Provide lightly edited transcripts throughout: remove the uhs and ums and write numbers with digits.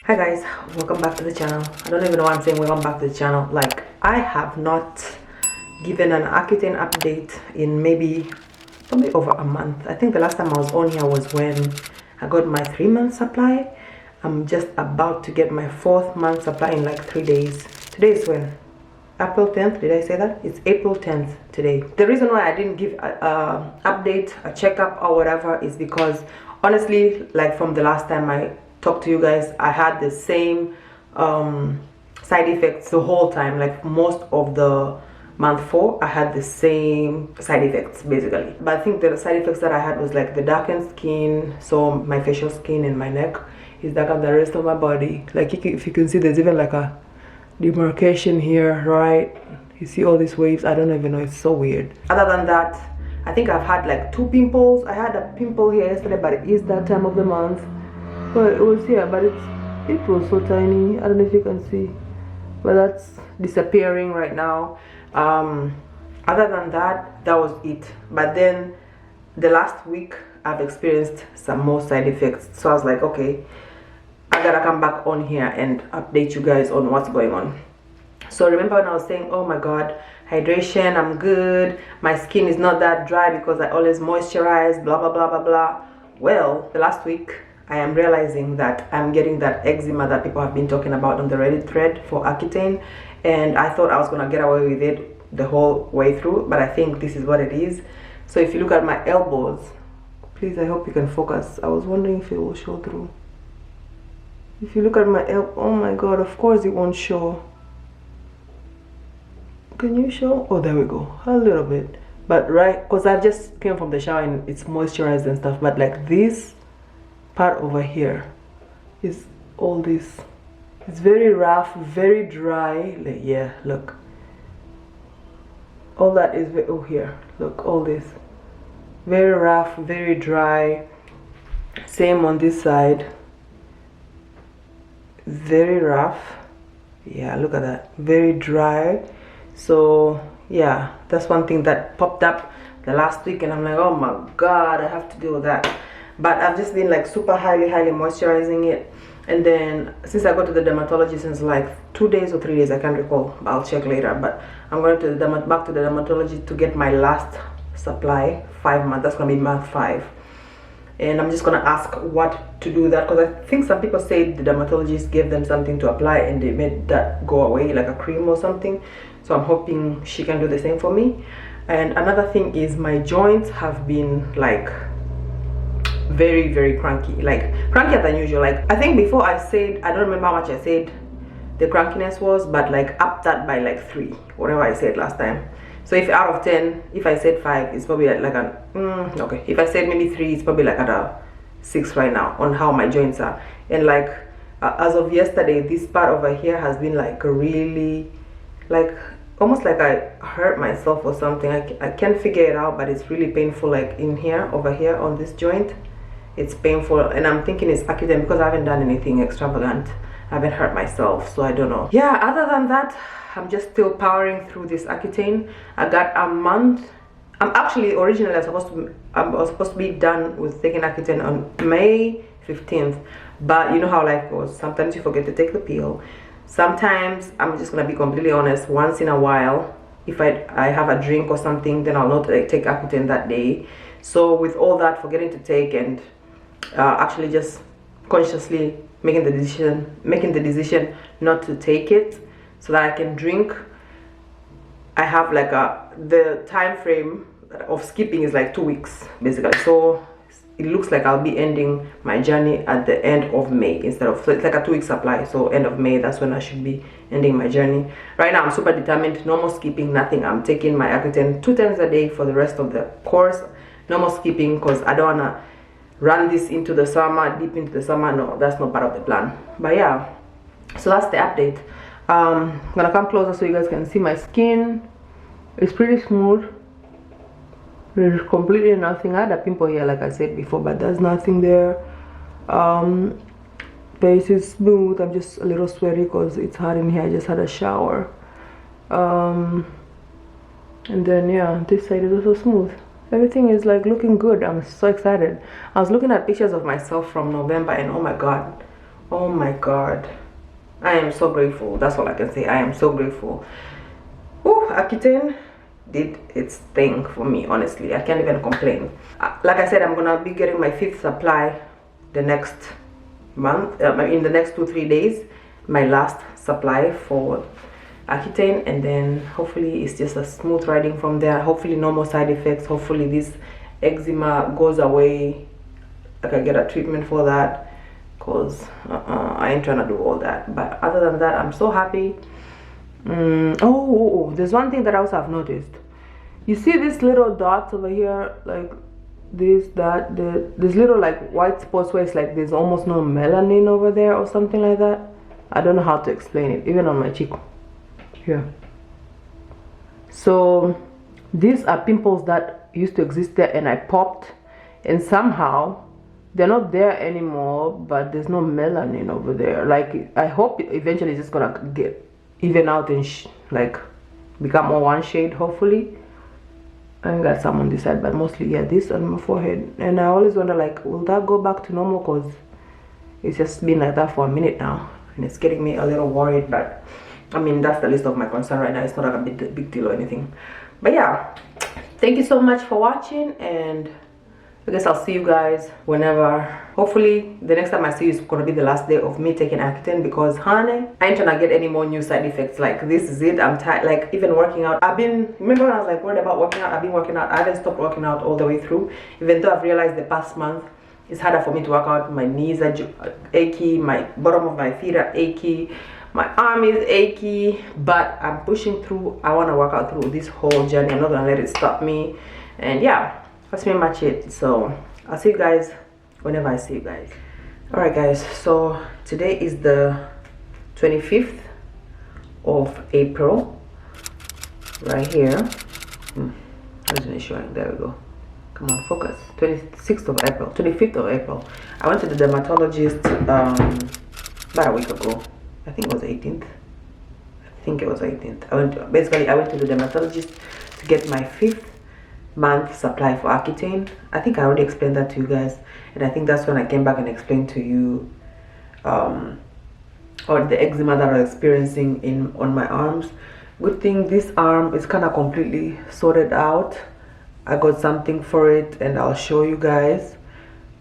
Hi guys, welcome back to the channel. I don't even know why I'm saying welcome back to the channel. Like, I have not given an Accutane update in probably over a month. I think the last time I was on here was when I got my 3-month supply. I'm just about to get my 4th month supply in like 3 days. Today is when? April 10th, did I say that? It's April 10th today. The reason why I didn't give a update, a checkup or whatever is because honestly, like from the last time I talked to you guys, I had the same side effects the whole time. Like most of the month 4 I had the same side effects basically, but I think the side effects that I had was like the darkened skin. So my facial skin and my neck is darker than the rest of my body. Like if you can see, there's even like a demarcation here, right? You see all these waves. I don't even know, it's so weird. Other than that, I think I've had like 2 pimples. I had a pimple here yesterday, but it is that time of the month. But it was here, but it was so tiny. I don't know if you can see, but that's disappearing right now. Other than that, that was it. But then the last week I've experienced some more side effects, so I was like, okay, I gotta come back on here and update you guys on what's going on. So remember when I was saying, oh my god, hydration, I'm good, my skin is not that dry because I always moisturize, blah blah blah blah blah. Well, the last week I am realizing that I'm getting that eczema that people have been talking about on the Reddit thread for Accutane, and I thought I was gonna get away with it the whole way through, but I think this is what it is. So if you look at my elbows, please, I hope you can focus. I was wondering if it will show through. If you look at my elbow, oh my god, of course it won't show. Can you show? Oh, there we go, a little bit. But right, because I've just came from the shower and it's moisturized and stuff, but like this part over here is all this. It's very rough, very dry. Like, yeah, look, all that is oh here, look, all this very rough, very dry. Same on this side, very rough. Yeah, look at that, very dry. So yeah, that's one thing that popped up the last week, and I'm like, oh my god, I have to deal with that. But I've just been like super highly moisturizing it. And then since I go to the dermatologist since like 2 days or 3 days, I can't recall, I'll check later, but I'm going to back to the dermatologist to get my last supply, 5 months. That's gonna be month 5, and I'm just gonna ask what to do that, because I think some people say the dermatologist gave them something to apply and they made that go away, like a cream or something. So I'm hoping she can do the same for me. And another thing is my joints have been like very cranky, like crankier than usual. Like I think before I said, I don't remember how much I said the crankiness was, but like up that by like 3, whatever I said last time. So if out of 10, if I said 5, it's probably like an okay, if I said maybe 3, it's probably like at a 6 right now on how my joints are. And like as of yesterday, this part over here has been like really, like almost like I hurt myself or something. I can't figure it out, but it's really painful. Like in here, over here on this joint, it's painful, and I'm thinking it's Accutane because I haven't done anything extravagant. I haven't hurt myself, so I don't know. Yeah, other than that, I'm just still powering through this Accutane. I got a month. I'm actually originally I was supposed to be done with taking Accutane on May 15th, but you know how life goes. Sometimes you forget to take the pill. Sometimes, I'm just gonna be completely honest, once in a while, if I have a drink or something, then I'll not take Accutane that day. So with all that, forgetting to take and actually just consciously making the decision not to take it so that I can drink, I have like the time frame of skipping is like 2 weeks basically. So it looks like I'll be ending my journey at the end of May instead of, so it's like a 2-week supply. So end of May, that's when I should be ending my journey. Right now I'm super determined, no more skipping, nothing. I'm taking my Accutane 2 times a day for the rest of the course. No more skipping, because I don't wanna run this into the summer, deep into the summer. No, that's not part of the plan. But yeah, so that's the update. I'm gonna come closer so you guys can see my skin. It's pretty smooth. There's completely nothing. I had a pimple here like I said before, but there's nothing there. Face is smooth. I'm just a little sweaty because it's hot in here. I just had a shower. And then yeah, this side is also smooth. Everything is like looking good. I'm so excited. I was looking at pictures of myself from November, and oh my god, Oh my god, I am so grateful. That's all I can say. I am so grateful. Ooh, Accutane did its thing for me, honestly. I can't even complain. Like I said, I'm gonna be getting my 5th supply the next month, in the next 2-3 days, my last supply for Accutane, and then hopefully it's just a smooth riding from there. Hopefully no more side effects. Hopefully this eczema goes away. I can get a treatment for that, because I ain't trying to do all that. But other than that, I'm so happy. Oh, there's one thing that I also have noticed. You see these little dots over here, like this, that, there's little like white spots where it's like there's almost no melanin over there or something like that. I don't know how to explain it, even on my cheek here. So these are pimples that used to exist there, and I popped, and somehow they're not there anymore, but there's no melanin over there. Like, I hope eventually it's just gonna get even out and like become more one shade, hopefully. I got some on this side, but mostly, yeah, this on my forehead. And I always wonder, like, will that go back to normal? Because it's just been like that for a minute now, and it's getting me a little worried. But I mean, that's the least of my concern right now. It's not like a big deal or anything. But yeah, thank you so much for watching, and I guess I'll see you guys whenever. Hopefully the next time I see you is gonna be the last day of me taking Accutane, because honey, I ain't trying to get any more new side effects. Like, this is it. I'm tired. Like, even working out, remember when I was like worried about working out? I've been working out. I haven't stopped working out all the way through, even though I've realized the past month it's harder for me to work out. My knees are achy, my bottom of my feet are achy, my arm is achy, but I'm pushing through. I want to work out through this whole journey. I'm not gonna let it stop me. And yeah, that's pretty much it. So I'll see you guys whenever I see you guys. All right guys, so today is the 25th of April right here. Where's it showing? There we go. Come on, focus. 26th of April, 25th of April. I went to the dermatologist about a week ago. I think it was 18th. I think it was 18th. I went to the dermatologist to get my 5th month supply for Accutane. I think I already explained that to you guys, and I think that's when I came back and explained to you or the eczema that I was experiencing on my arms. Good thing this arm is kind of completely sorted out. I got something for it, and I'll show you guys.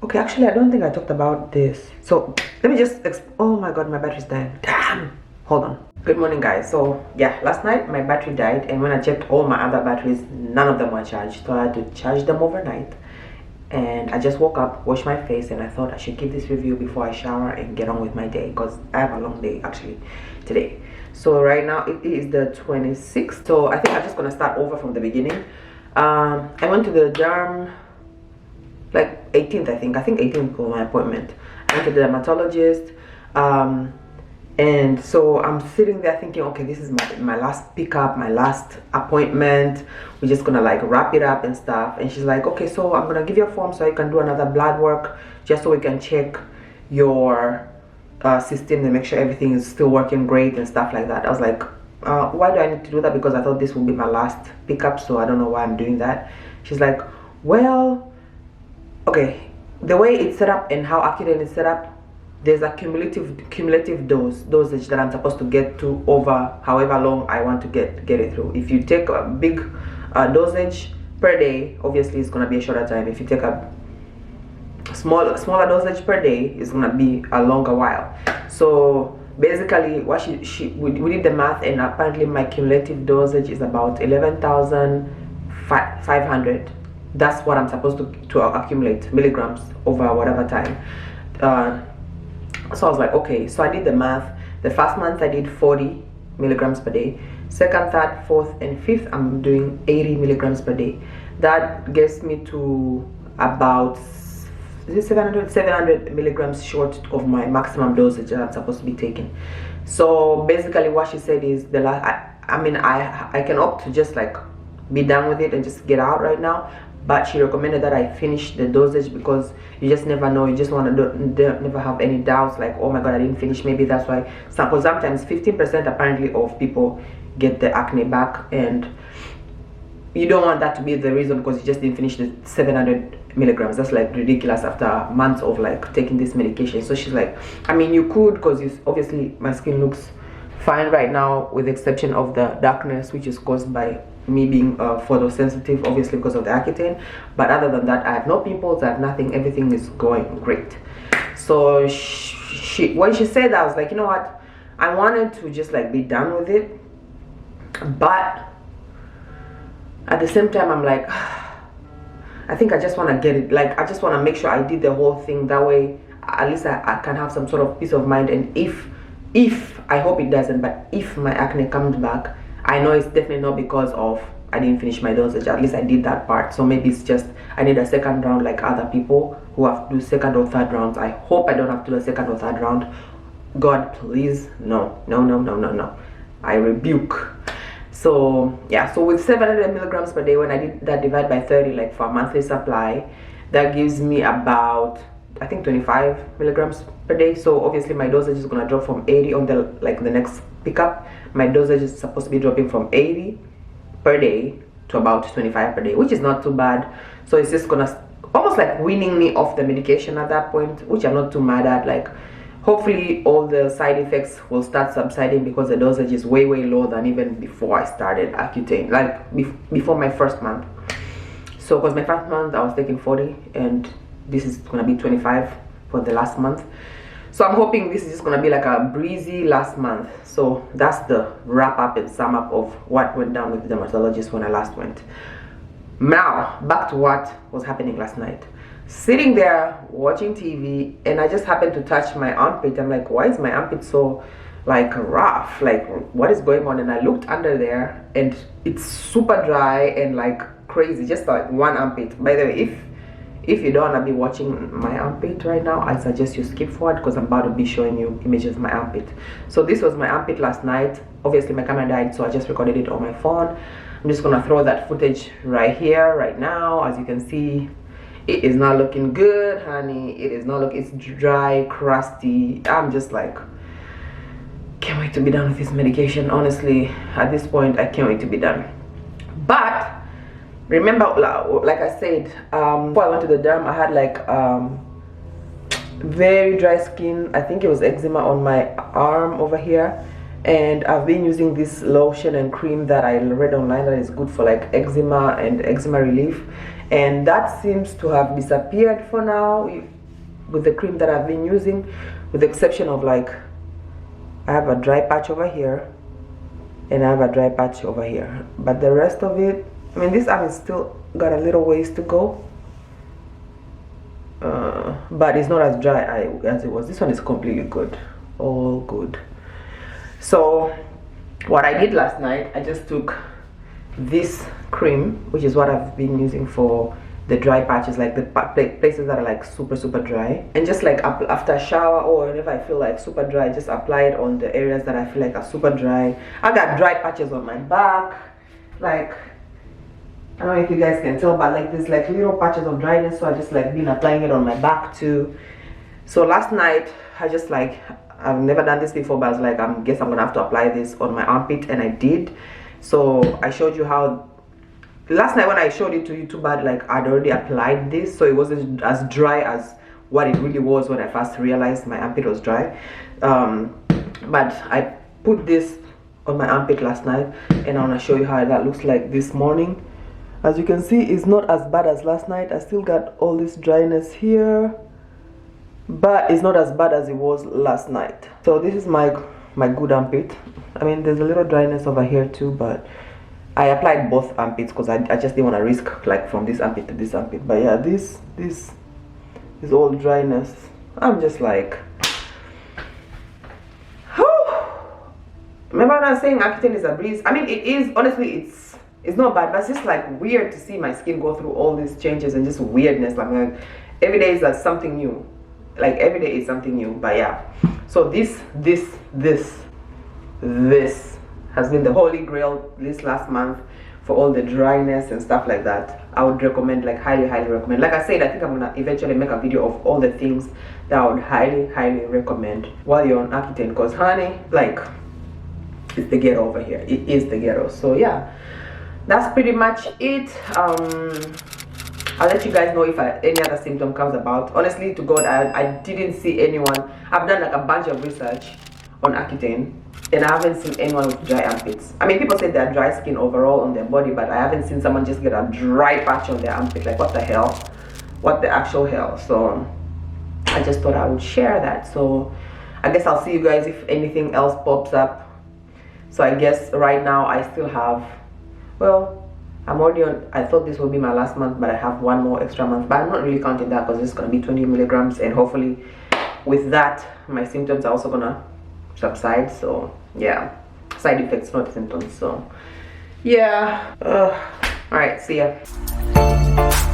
Okay, actually I don't think I talked about this, so let me just oh my god, my battery's dying. Damn. Hold on. Good morning guys. So yeah, last night my battery died, and when I checked all my other batteries, none of them were charged, so I had to charge them overnight. And I just woke up, washed my face, and I thought I should give this review before I shower and get on with my day, because I have a long day actually today. So right now it is the 26th, so I think I'm just gonna start over from the beginning. I went to the derm like 18th, I think 18th was my appointment. I went to the dermatologist, and so I'm sitting there thinking, okay, this is my last pickup, my last appointment. We're just gonna like wrap it up and stuff. And she's like, okay, so I'm gonna give you a form so you can do another blood work, just so we can check your system and make sure everything is still working great and stuff like that. I was like, why do I need to do that? Because I thought this would be my last pickup, so I don't know why I'm doing that. She's like, well, okay, the way it's set up and how Accutane is set up, there's a cumulative dosage that I'm supposed to get to over however long I want to get it through. If you take a big dosage per day, obviously it's gonna be a shorter time. If you take a smaller dosage per day, it's gonna be a longer while. So basically, what we did the math, and apparently my cumulative dosage is about 11,500. That's what I'm supposed to accumulate milligrams over whatever time. So I was like, okay, so I did the math. The first month I did 40 milligrams per day. Second, third, fourth, and fifth, I'm doing 80 milligrams per day. That gets me to about 700 milligrams short of my maximum dosage that I'm supposed to be taking. So basically what she said is the last, I can opt to just like be done with it and just get out right now, but she recommended that I finish the dosage, because you just never know. You just want to never have any doubts, like, oh my god, I didn't finish. Maybe that's why sometimes 15% apparently of people get the acne back, and you don't want that to be the reason because you just didn't finish the 700 milligrams. That's like ridiculous after months of like taking this medication. So she's like, I mean, you could, because obviously my skin looks fine right now, with the exception of the darkness, which is caused by me being photosensitive, obviously because of the Accutane. But other than that, I have no pimples, I have nothing, everything is going great. So when she said that, I was like, you know what, I wanted to just like be done with it, but at the same time I'm like, I think I just want to get it, like I just want to make sure I did the whole thing, that way at least I can have some sort of peace of mind. And if I hope it doesn't, but if my acne comes back, I know it's definitely not because of I didn't finish my dosage. At least I did that part. So maybe it's just I need a second round like other people who have to do second or third rounds. I hope I don't have to do a second or third round. God, please, no. I rebuke. So yeah, so with 700 milligrams per day, when I did that divide by 30, like for a monthly supply, that gives me about, I think, 25 milligrams per day. So obviously my dosage is gonna drop from 80 on the next pickup. My dosage is supposed to be dropping from 80 per day to about 25 per day, which is not too bad. So it's just gonna almost like weaning me off the medication at that point, which I'm not too mad at. Like hopefully all the side effects will start subsiding, because the dosage is way lower than even before I started Accutane, like before my first month. So because my first month I was taking 40, and this is gonna be 25 for the last month. So I'm hoping this is just gonna be like a breezy last month. So that's the wrap up and sum up of what went down with the dermatologist when I last went. Now back to what was happening last night. Sitting there watching TV, and I just happened to touch my armpit. I'm like, why is my armpit so like rough? Like, what is going on? And I looked under there, and it's super dry and like crazy, just like one armpit. By the way, if you don't want to be watching my armpit right now, I suggest you skip forward, because I'm about to be showing you images of my armpit. So this was my armpit last night. Obviously my camera died, so I just recorded it on my phone. I'm just gonna throw that footage right here, right now. As you can see, it is not looking good, honey. It is not look. It's dry, crusty. I'm just like, can't wait to be done with this medication. Honestly, at this point, I can't wait to be done. But remember, like I said, before I went to the derm, I had like very dry skin. I think it was eczema on my arm over here, and I've been using this lotion and cream that I read online that is good for like eczema and eczema relief, and that seems to have disappeared for now with the cream that I've been using, with the exception of like I have a dry patch over here and I have a dry patch over here, but the rest of it, I mean, this arm is still got a little ways to go, but it's not as dry as it was. This one is completely good, all good. So what I did last night, I just took this cream, which is what I've been using for the dry patches, like the places that are like super dry, and just like after a shower or whenever I feel like super dry, just apply it on the areas that I feel like are super dry. I got dry patches on my back, like I don't know if you guys can tell, but like there's like little patches of dryness, so I just like been applying it on my back too. So last night I just like, I've never done this before, but I was like, I guess I'm gonna have to apply this on my armpit, and I did. So I showed you how last night when I showed it to you, too bad like I'd already applied this, so it wasn't as dry as what it really was when I first realized my armpit was dry. But I put this on my armpit last night, and I want to show you how that looks like this morning. As you can see, it's not as bad as last night. I still got all this dryness here, but it's not as bad as it was last night. So this is my good armpit. I mean, there's a little dryness over here too, but I applied both armpits because I just didn't want to risk like from this armpit to this armpit. But yeah, this is all dryness. I'm just like, whew. Remember when I was saying Accutane is a breeze? I mean, it is, honestly, it's not bad, but it's just like weird to see my skin go through all these changes and just weirdness. Like every day is like something new. Like every day is something new. But yeah, so this has been the holy grail this last month for all the dryness and stuff like that. I would recommend, like highly recommend. Like I said, I think I'm gonna eventually make a video of all the things that I would highly recommend while you're on Accutane, because honey, like, it's the ghetto over here. It is the ghetto. So yeah, that's pretty much it. I'll let you guys know if any other symptom comes about. Honestly to God, I didn't see anyone. I've done like a bunch of research on Accutane and I haven't seen anyone with dry armpits. I mean, people say they're dry skin overall on their body, but I haven't seen someone just get a dry patch on their armpit. Like, what the hell? What the actual hell? So I just thought I would share that. So I guess I'll see you guys if anything else pops up. So I guess right now I still have, well, I'm already on, I thought this would be my last month, but I have one more extra month, but I'm not really counting that because it's going to be 20 milligrams, and hopefully with that my symptoms are also going to subside. So yeah, side effects, not symptoms. So yeah, all right, see ya.